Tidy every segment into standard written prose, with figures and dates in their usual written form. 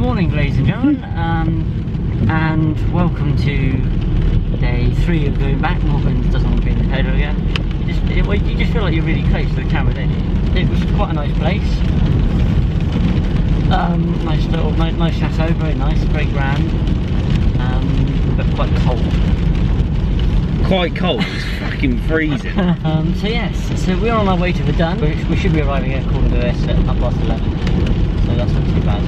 morning, ladies and gentlemen, and welcome to day 3 of going back. Morgan doesn't want to be in the pedal again. You just feel like you're really close to the camera, don't you? It was quite a nice place. Nice chateau, very nice, very grand, but quite cold. Quite cold, it's fucking freezing. So yes, so we're on our way to Verdun. We should be arriving at according to this at 11:30, so that's not too bad.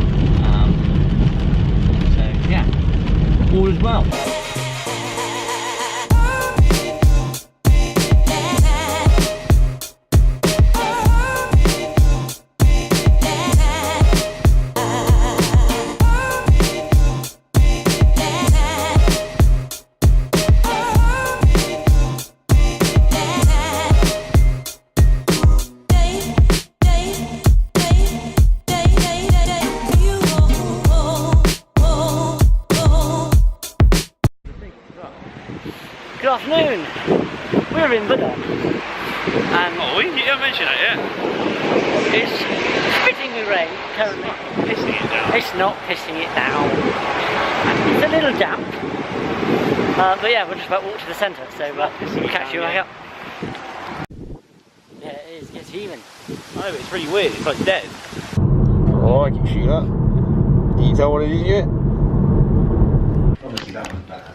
So yeah, all is well. Good afternoon. We're in Verdun. Oh, you haven't mentioned that yet. It's spitting with rain currently. Pissing it down. It's not pissing it down. It's a little damp. But yeah, we're just about to walk to the centre, so we'll catch you back up. Yeah, it is. It's even. I know, but it's really weird. It's like dead. Oh, I can shoot that. Can you tell what it is yet? Obviously that one's better.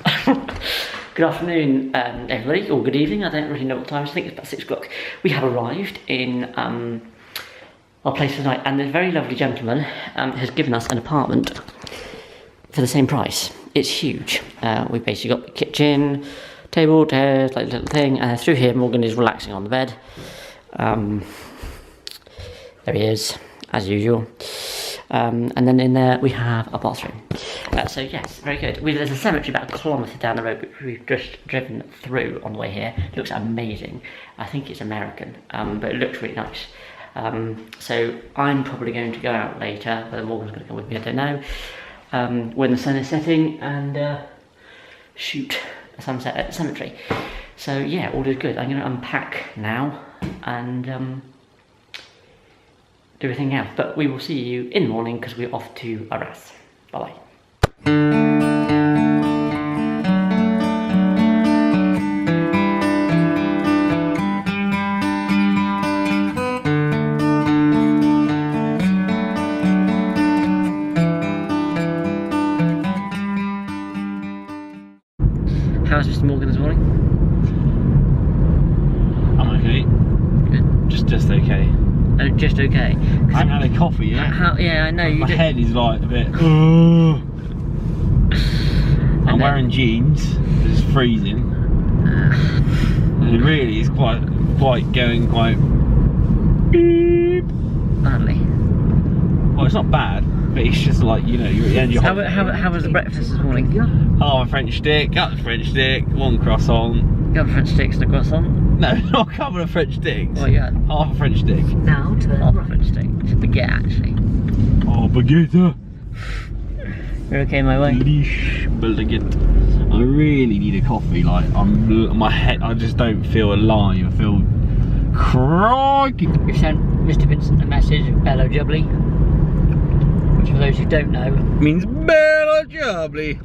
Good afternoon, everybody, or good evening. I don't really know what time. I think it's about 6 o'clock. We have arrived in our place for the night, and the very lovely gentleman has given us an apartment for the same price. It's huge. We've basically got the kitchen, table, chairs, like a little thing. Through here, Morgan is relaxing on the bed. There he is, as usual. And then in there we have a bathroom. So yes, very good. There's a cemetery about a kilometre down the road, which we've just driven through on the way here. It looks amazing. I think it's American, but it looks really nice. So I'm probably going to go out later, whether Morgan's going to come with me, I don't know, when the sun is setting, and shoot a sunset at the cemetery. So yeah, all is good. I'm going to unpack now and do everything else, but we will see you in the morning because we're off to Arras. Bye bye. How's Mr. Morgan this morning? I'm okay. Good. Just okay. Oh, just okay. I haven't had a coffee yet. Yeah, I know. My head is like a bit. I'm wearing jeans. It's freezing. And it really is quite going quite beep. Badly. Well, it's not bad, but it's just like, you know, you're at the end of your holiday. How was the breakfast this morning? Half a French stick, cut the French stick, one croissant. Got French sticks and a croissant? No, not a couple of French sticks. What you had? Half a French stick. Now turn half a French stick. It's a baguette, actually. Oh, baguette. You're okay, my way? Baguette. I really need a coffee. Like, my head, I just don't feel alive. I feel crikey. We've sent Mr. Vincent a message of Bello Jubbly, which for those who don't know means Bello Jubbly.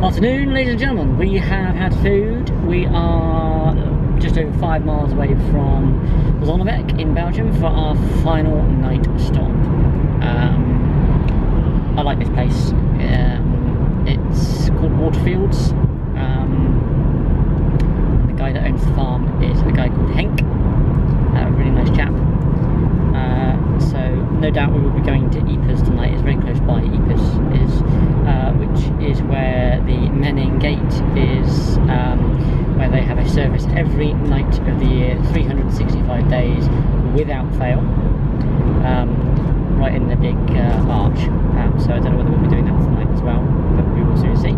Afternoon, ladies and gentlemen. We have had food. We are just over 5 miles away from Zonnebeke in Belgium for our final night stop. I like this place. It's called Waterfields. The guy that owns the farm is a guy called Henk, a really nice chap. So no doubt we will be going to Ypres tonight. It's very close by. Ypres is, which is where the Menin Gate is, where they have a service every night of the year, 365 days without fail, right in the big arch. So I don't know whether we'll be doing that tonight as well, but we will soon see.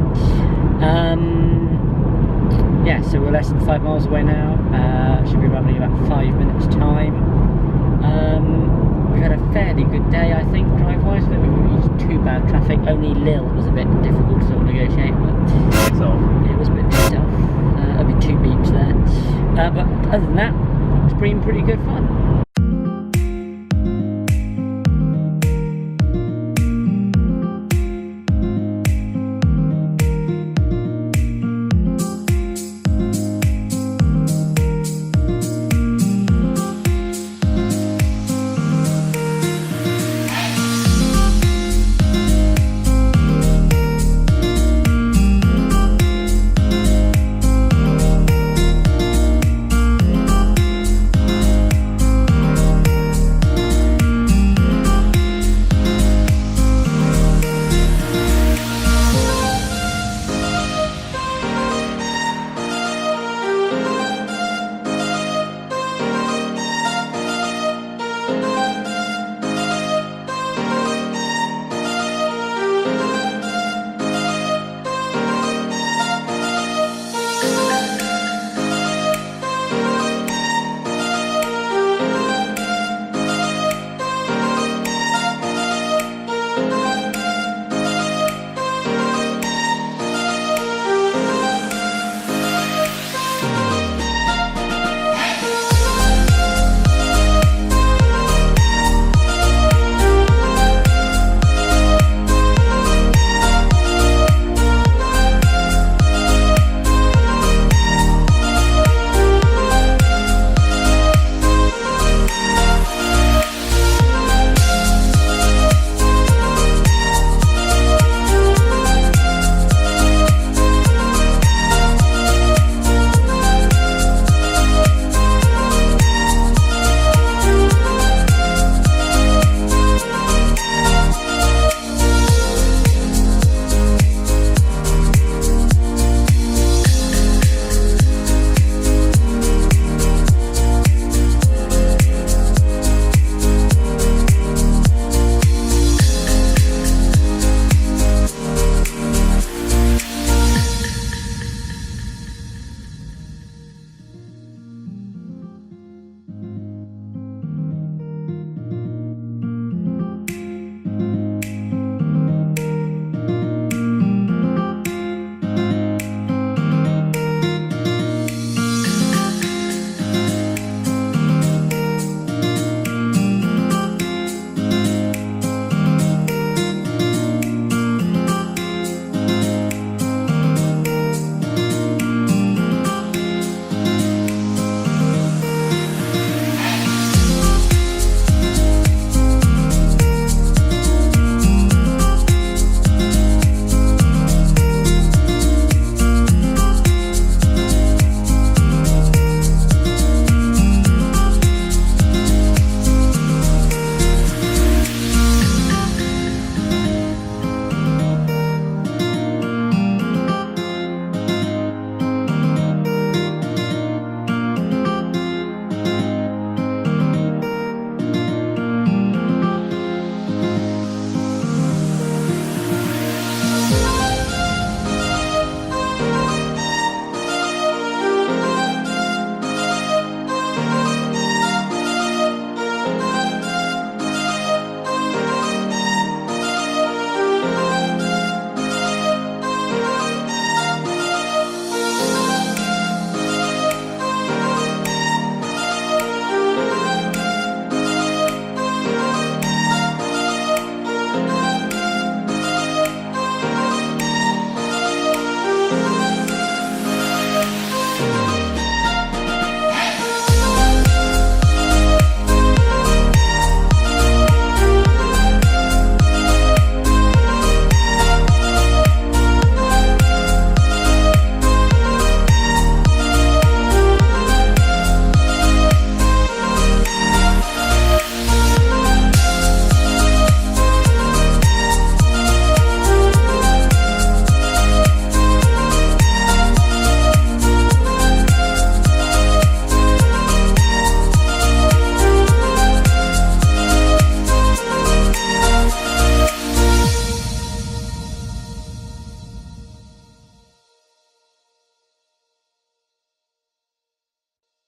Yeah, so we're less than 5 miles away now. Should be running in about 5 minutes time. We've had a fairly good day, I think, drive-wise. There wasn't too bad traffic. Only Lille was a bit difficult to sort of negotiate, but So it was a bit pissed off. There'll be 2 beeps there. But other than that, it's been pretty good fun.